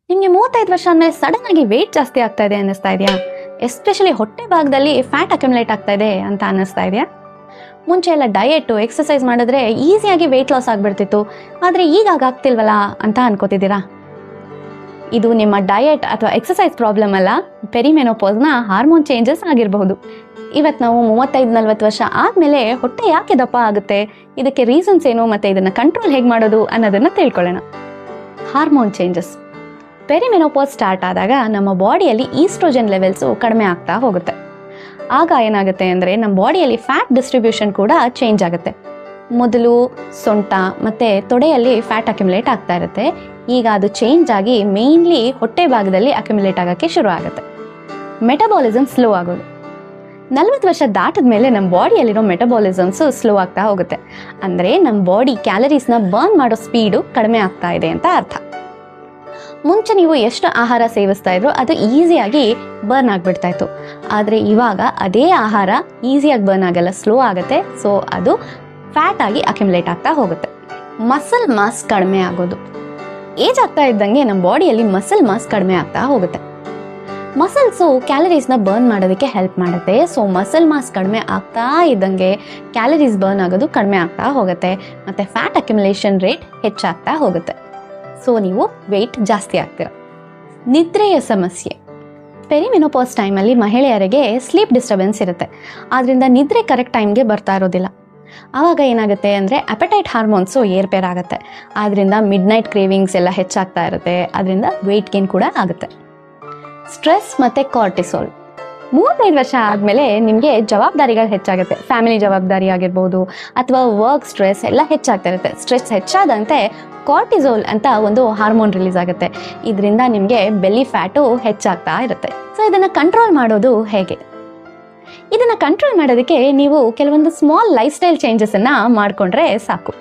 ನಿಮಗೆ 35 ವರ್ಷ ಆದ್ಮೇಲೆ ಸಡನ್ ಆಗಿ ವೆಯ್ಟ್ ಜಾಸ್ತಿ ಆಗ್ತಾ ಇದೆ ಅನ್ನಿಸ್ತಾ ಇದೆಯಾ? ಎಸ್ಪೆಷಲಿ ಹೊಟ್ಟೆ ಭಾಗದಲ್ಲಿ ಫ್ಯಾಟ್ ಅಕ್ಯುಮುಲೇಟ್ ಆಗ್ತಾ ಇದೆ ಅಂತ ಅನ್ನಿಸ್ತಾ ಇದೆಯಾ? ಮುಂಚೆ ಎಲ್ಲ ಡಯೆಟ್ ಎಕ್ಸಸೈಸ್ ಮಾಡಿದ್ರೆ ಈಸಿಯಾಗಿ ವೆಯ್ಟ್ ಲಾಸ್ ಆಗ್ಬಿಡ್ತಿತ್ತು, ಆದರೆ ಈಗ ಆಗ್ತಿಲ್ವಲ್ಲ ಅಂತ ಅನ್ಕೋತಿದ್ದೀರಾ? ಇದು ನಿಮ್ಮ ಡಯೆಟ್ ಅಥವಾ ಎಕ್ಸಸೈಸ್ ಪ್ರಾಬ್ಲಮ್ ಅಲ್ಲ, ಪೆರಿಮೆನೋಪಾಸ್ನ ಹಾರ್ಮೋನ್ ಚೇಂಜಸ್ ಆಗಿರಬಹುದು. ಇವತ್ತು ನಾವು 35-40 ವರ್ಷ ಆದಮೇಲೆ ಹೊಟ್ಟೆ ಯಾಕೆ ದಪ್ಪ ಆಗುತ್ತೆ, ಇದಕ್ಕೆ ರೀಸನ್ಸ್ ಏನು ಮತ್ತು ಇದನ್ನು ಕಂಟ್ರೋಲ್ ಹೇಗೆ ಮಾಡೋದು ಅನ್ನೋದನ್ನು ತಿಳ್ಕೊಳ್ಳೋಣ. Hormone changes. ಪೆರಿಮೆನೋಪಾಸ್ ಸ್ಟಾರ್ಟ್ ಆದಾಗ ನಮ್ಮ ಬಾಡಿಯಲ್ಲಿ ಈಸ್ಟ್ರೋಜನ್ ಲೆವೆಲ್ಸು ಕಡಿಮೆ ಆಗ್ತಾ ಹೋಗುತ್ತೆ. ಆಗ ಏನಾಗುತ್ತೆ ಅಂದರೆ ನಮ್ಮ ಬಾಡಿಯಲ್ಲಿ ಫ್ಯಾಟ್ ಡಿಸ್ಟ್ರಿಬ್ಯೂಷನ್ ಕೂಡ ಚೇಂಜ್ ಆಗುತ್ತೆ. ಮೊದಲು ಸೊಂಟ ಮತ್ತು ತೊಡೆಯಲ್ಲಿ ಫ್ಯಾಟ್ ಅಕ್ಯುಮುಲೇಟ್ ಆಗ್ತಾ ಇರುತ್ತೆ. ಈಗ ಅದು ಚೇಂಜ್ ಆಗಿ ಮೇನ್ಲಿ ಹೊಟ್ಟೆ ಭಾಗದಲ್ಲಿ ಅಕ್ಯುಮುಲೇಟ್ ಆಗೋಕ್ಕೆ ಶುರು ಆಗುತ್ತೆ. ಮೆಟಬಾಲಿಸಮ್ ಸ್ಲೋ ಆಗೋದು. 40 ವರ್ಷ ದಾಟಿದ ಮೇಲೆ ನಮ್ಮ ಬಾಡಿಯಲ್ಲಿರೋ ಮೆಟಬಾಲಿಸಮ್ಸು ಸ್ಲೋ ಆಗ್ತಾ ಹೋಗುತ್ತೆ. ಅಂದರೆ ನಮ್ಮ ಬಾಡಿ ಕ್ಯಾಲರೀಸ್ನ ಬರ್ನ್ ಮಾಡೋ ಸ್ಪೀಡು ಕಡಿಮೆ ಆಗ್ತಾ ಇದೆ ಅಂತ ಅರ್ಥ. ಮುಂಚೆ ನೀವು ಎಷ್ಟು ಆಹಾರ ಸೇವಿಸ್ತಾ ಇದ್ರು ಅದು ಈಸಿಯಾಗಿ ಬರ್ನ್ ಆಗಿಬಿಡ್ತಾ ಇತ್ತು, ಆದರೆ ಇವಾಗ ಅದೇ ಆಹಾರ ಈಸಿಯಾಗಿ ಬರ್ನ್ ಆಗಲ್ಲ, ಸ್ಲೋ ಆಗುತ್ತೆ. ಸೊ ಅದು ಫ್ಯಾಟ್ ಆಗಿ ಅಕ್ಯುಮುಲೇಟ್ ಆಗ್ತಾ ಹೋಗುತ್ತೆ. ಮಸಲ್ ಮಾಸ್ ಕಡಿಮೆ ಆಗೋದು. ಏಜ್ ಆಗ್ತಾ ಇದ್ದಂಗೆ ನಮ್ಮ ಬಾಡಿಯಲ್ಲಿ ಮಸಲ್ ಮಾಸ್ ಕಡಿಮೆ ಆಗ್ತಾ ಹೋಗುತ್ತೆ. ಮಸಲ್ಸು ಕ್ಯಾಲರೀಸ್ನ ಬರ್ನ್ ಮಾಡೋದಕ್ಕೆ ಹೆಲ್ಪ್ ಮಾಡುತ್ತೆ. ಸೊ ಮಸಲ್ ಮಾಸ್ ಕಡಿಮೆ ಆಗ್ತಾ ಇದ್ದಂಗೆ ಕ್ಯಾಲರೀಸ್ ಬರ್ನ್ ಆಗೋದು ಕಡಿಮೆ ಆಗ್ತಾ ಹೋಗುತ್ತೆ ಮತ್ತು ಫ್ಯಾಟ್ ಅಕ್ಯುಮುಲೇಷನ್ ರೇಟ್ ಹೆಚ್ಚಾಗ್ತಾ ಹೋಗುತ್ತೆ. ಸೊ ನೀವು ವೆಯ್ಟ್ ಜಾಸ್ತಿ ಆಗ್ತೀರ. ನಿದ್ರೆಯ ಸಮಸ್ಯೆ. ಪೆರಿಮೆನೋಪಾಸ್ ಟೈಮಲ್ಲಿ ಮಹಿಳೆಯರಿಗೆ ಸ್ಲೀಪ್ ಡಿಸ್ಟರ್ಬೆನ್ಸ್ ಇರುತ್ತೆ, ಆದ್ದರಿಂದ ನಿದ್ರೆ ಕರೆಕ್ಟ್ ಟೈಮ್ಗೆ ಬರ್ತಾ ಇರೋದಿಲ್ಲ. ಆವಾಗ ಏನಾಗುತ್ತೆ ಅಂದರೆ ಅಪೆಟೈಟ್ ಹಾರ್ಮೋನ್ಸು ಏರ್ಪೇರ್ ಆಗುತ್ತೆ, ಆದ್ದರಿಂದ ಮಿಡ್ ನೈಟ್ ಕ್ರೇವಿಂಗ್ಸ್ ಎಲ್ಲ ಹೆಚ್ಚಾಗ್ತಾ ಇರುತ್ತೆ, ಅದರಿಂದ ವೆಯ್ಟ್ ಗೇನ್ ಕೂಡ ಆಗುತ್ತೆ. ಸ್ಟ್ರೆಸ್ ಮತ್ತು ಕಾರ್ಟಿಸೋಲ್. 35 ವರ್ಷ ಆದಮೇಲೆ ನಿಮಗೆ ಜವಾಬ್ದಾರಿಗಳು ಹೆಚ್ಚಾಗುತ್ತೆ. ಫ್ಯಾಮಿಲಿ ಜವಾಬ್ದಾರಿ ಆಗಿರ್ಬೋದು ಅಥವಾ ವರ್ಕ್ ಸ್ಟ್ರೆಸ್ ಎಲ್ಲ ಹೆಚ್ಚಾಗ್ತಾ ಇರುತ್ತೆ. ಸ್ಟ್ರೆಸ್ ಹೆಚ್ಚಾದಂತೆ ಕಾರ್ಟಿಸೋಲ್ ಅಂತ ಒಂದು ಹಾರ್ಮೋನ್ ರಿಲೀಸ್ ಆಗುತ್ತೆ. ಇದರಿಂದ ನಿಮಗೆ ಬೆಲ್ಲಿ ಫ್ಯಾಟು ಹೆಚ್ಚಾಗ್ತಾ ಇರುತ್ತೆ. ಸೊ ಇದನ್ನು ಕಂಟ್ರೋಲ್ ಮಾಡೋದು ಹೇಗೆ? ಇದನ್ನು ಕಂಟ್ರೋಲ್ ಮಾಡೋದಕ್ಕೆ ನೀವು ಕೆಲವೊಂದು ಸ್ಮಾಲ್ ಲೈಫ್ ಸ್ಟೈಲ್ ಚೇಂಜಸನ್ನು ಮಾಡಿಕೊಂಡ್ರೆ ಸಾಕು.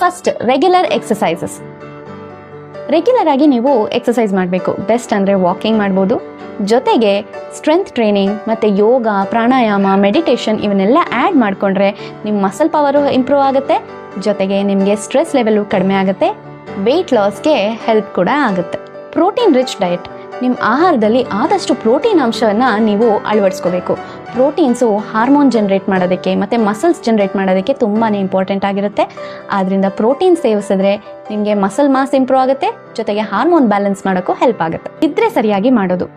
First, regular exercises. ರೆಗ್ಯುಲರ್ ಆಗಿ ನೀವು ಎಕ್ಸಸೈಸ್ ಮಾಡಬೇಕು. ಬೆಸ್ಟ್ ಅಂದರೆ ವಾಕಿಂಗ್ ಮಾಡ್ಬೋದು, ಜೊತೆಗೆ ಸ್ಟ್ರೆಂತ್ ಟ್ರೈನಿಂಗ್ ಮತ್ತು ಯೋಗ, ಪ್ರಾಣಾಯಾಮ, ಮೆಡಿಟೇಷನ್ ಇವನ್ನೆಲ್ಲ ಆ್ಯಡ್ ಮಾಡಿಕೊಂಡ್ರೆ ನಿಮ್ಮ ಮಸಲ್ ಪವರು ಇಂಪ್ರೂವ್ ಆಗುತ್ತೆ, ಜೊತೆಗೆ ನಿಮಗೆ ಸ್ಟ್ರೆಸ್ ಲೆವೆಲು ಕಡಿಮೆ ಆಗುತ್ತೆ, ವೆಯ್ಟ್ ಲಾಸ್ಗೆ ಹೆಲ್ಪ್ ಕೂಡ ಆಗುತ್ತೆ. Protein rich diet. ನಿಮ್ಮ ಆಹಾರದಲ್ಲಿ ಆದಷ್ಟು ಪ್ರೋಟೀನ್ ಅಂಶವನ್ನು ನೀವು ಅಳವಡಿಸ್ಕೋಬೇಕು. ಪ್ರೋಟೀನ್ಸು ಹಾರ್ಮೋನ್ ಜನ್ರೇಟ್ ಮಾಡೋದಕ್ಕೆ ಮತ್ತು ಮಸಲ್ಸ್ ಜನ್ರೇಟ್ ಮಾಡೋದಕ್ಕೆ ತುಂಬಾ ಇಂಪಾರ್ಟೆಂಟ್ ಆಗಿರುತ್ತೆ. ಆದ್ದರಿಂದ ಪ್ರೋಟೀನ್ ಸೇವಿಸಿದ್ರೆ ನಿಮಗೆ ಮಸಲ್ ಮಾಸ್ ಇಂಪ್ರೂವ್ ಆಗುತ್ತೆ, ಜೊತೆಗೆ ಹಾರ್ಮೋನ್ ಬ್ಯಾಲೆನ್ಸ್ ಮಾಡೋಕ್ಕೂ ಹೆಲ್ಪ್ ಆಗುತ್ತೆ. ನಿದ್ರೆ ಸರಿಯಾಗಿ ಮಾಡೋದು.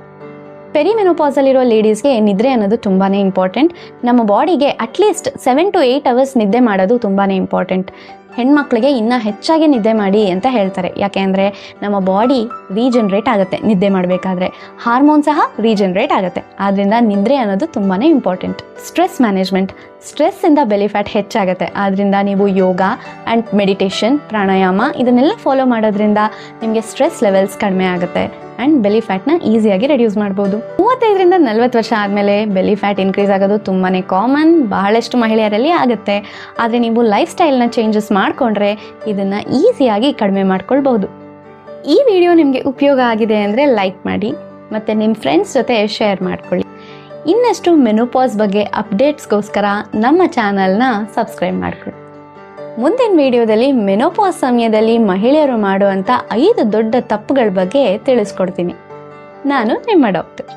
ಪೆರಿಮೆನೋಪಾಸಲ್ಲಿರೋ ಲೇಡೀಸ್ಗೆ ನಿದ್ರೆ ಅನ್ನೋದು ತುಂಬಾ ಇಂಪಾರ್ಟೆಂಟ್. ನಮ್ಮ ಬಾಡಿಗೆ ಅಟ್ಲೀಸ್ಟ್ 7 to 8 ಅವರ್ಸ್ ನಿದ್ದೆ ಮಾಡೋದು ತುಂಬಾ ಇಂಪಾರ್ಟೆಂಟ್. ಹೆಣ್ಮಕ್ಳಿಗೆ ಇನ್ನೂ ಹೆಚ್ಚಾಗಿ ನಿದ್ದೆ ಮಾಡಿ ಅಂತ ಹೇಳ್ತಾರೆ. ಯಾಕೆ ಅಂದರೆ ನಮ್ಮ ಬಾಡಿ ರೀಜನ್ರೇಟ್ ಆಗುತ್ತೆ ನಿದ್ದೆ ಮಾಡಬೇಕಾದ್ರೆ, ಹಾರ್ಮೋನ್ ಸಹ ರೀಜನ್ರೇಟ್ ಆಗುತ್ತೆ. ಆದ್ದರಿಂದ ನಿದ್ರೆ ಅನ್ನೋದು ತುಂಬಾ ಇಂಪಾರ್ಟೆಂಟ್. Stress management. ಸ್ಟ್ರೆಸ್ಸಿಂದ ಬೆಲಿ ಫ್ಯಾಟ್ ಹೆಚ್ಚಾಗುತ್ತೆ, ಆದ್ದರಿಂದ ನೀವು ಯೋಗ ಆ್ಯಂಡ್ ಮೆಡಿಟೇಷನ್, ಪ್ರಾಣಾಯಾಮ ಇದನ್ನೆಲ್ಲ ಫಾಲೋ ಮಾಡೋದ್ರಿಂದ ನಿಮಗೆ ಸ್ಟ್ರೆಸ್ ಲೆವೆಲ್ಸ್ ಕಡಿಮೆ ಆಗುತ್ತೆ ಆ್ಯಂಡ್ ಬೆಲಿ ಫ್ಯಾಟ್ನ ಈಸಿಯಾಗಿ ರೆಡ್ಯೂಸ್ ಮಾಡ್ಬೋದು. 35-40 ವರ್ಷ ಆದಮೇಲೆ ಬೆಲಿ ಫ್ಯಾಟ್ ಇನ್ಕ್ರೀಸ್ ಆಗೋದು ತುಂಬಾ ಕಾಮನ್, ಬಹಳಷ್ಟು ಮಹಿಳೆಯರಲ್ಲಿ ಆಗುತ್ತೆ. ಆದರೆ ನೀವು ಲೈಫ್ ಸ್ಟೈಲ್ನ ಚೇಂಜಸ್ ಮಾಡಿಕೊಂಡ್ರೆ ಇದನ್ನು ಈಸಿಯಾಗಿ ಕಡಿಮೆ ಮಾಡ್ಕೊಳ್ಬಹುದು. ಈ ವಿಡಿಯೋ ನಿಮಗೆ ಉಪಯೋಗ ಆಗಿದೆ ಅಂದರೆ ಲೈಕ್ ಮಾಡಿ ಮತ್ತು ನಿಮ್ಮ ಫ್ರೆಂಡ್ಸ್ ಜೊತೆ ಶೇರ್ ಮಾಡ್ಕೊಳ್ಳಿ. ಇನ್ನಷ್ಟು ಮೆನೋಪಾಸ್ ಬಗ್ಗೆ ಅಪ್ಡೇಟ್ಸ್ಗೋಸ್ಕರ ನಮ್ಮ ಚಾನಲ್ನ ಸಬ್ಸ್ಕ್ರೈಬ್ ಮಾಡ್ಕೊಳ್ಳಿ. ಮುಂದಿನ ವಿಡಿಯೋದಲ್ಲಿ ಮೆನೋಪಾಸ್ ಸಮಯದಲ್ಲಿ ಮಹಿಳೆಯರು ಮಾಡುವಂಥ 5 ದೊಡ್ಡ ತಪ್ಪುಗಳ ಬಗ್ಗೆ ತಿಳಿಸ್ಕೊಡ್ತೀನಿ. ನಾನು ನಿಮ್ಮ ಡಾಕ್ಟರ್.